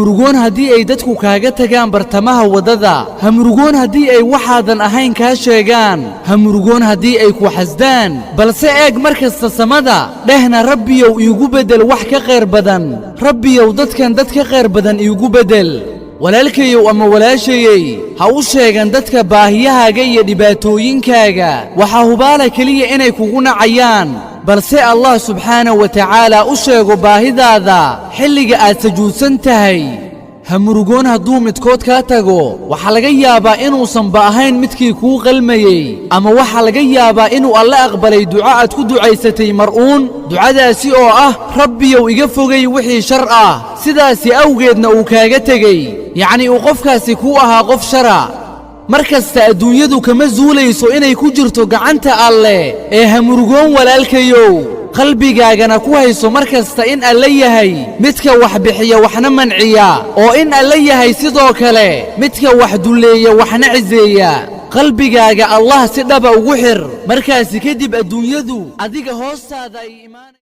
murugoon haddii ay dadku kaaga tagaan bartamaha waddada, ha murugoon haddii ay waxaadan ahayn kaa sheegaan, ha murugoon haddii ay ku xasdaan, balse eeg markasta samada, dhehna rabbiyow iigu beddel wax ka khayr badan, rabbiyow dadkan dad ka khayr badan iigu beddel. walaalkayow ama walaashayey ha u sheegan dadka baahiyahaaga iyo dhibaatooyinkaaga, waxaa hubaala keliya inay kugu nacayaan, balse allah subxaanahu wa tacaala u sheego baahidaada xilliga aad sajuudsan tahay. ha murugoon hadduu midkood kaa tago, waxaa laga yaabaa inuusanba ahayn midkii kuu qalmayey, ama waxaa laga yaabaa inuu alle aqbalay duco aad ku ducaysatay mar'uun, ducadaasi oo ah rabbiyow iga fogay wixii shar ah, sidaasi awgeedna uu kaaga tegey, yacni uu qofkaasi kuu ahaa qof shara. mar kasta adduunyadu kama zuulayso inay ku jirto gacanta alle, ee ha murugoon walaalkayow, qalbigaagana ku hayso mar kasta in alle yahay midka wax bixiya waxna manciya, oo in alle yahay sidoo kale midka wax dulleeya waxna ciseeya. qalbigaaga allah si dhaba ugu xir, markaasi kadib adduunyadu adiga hoostaada ay imaan.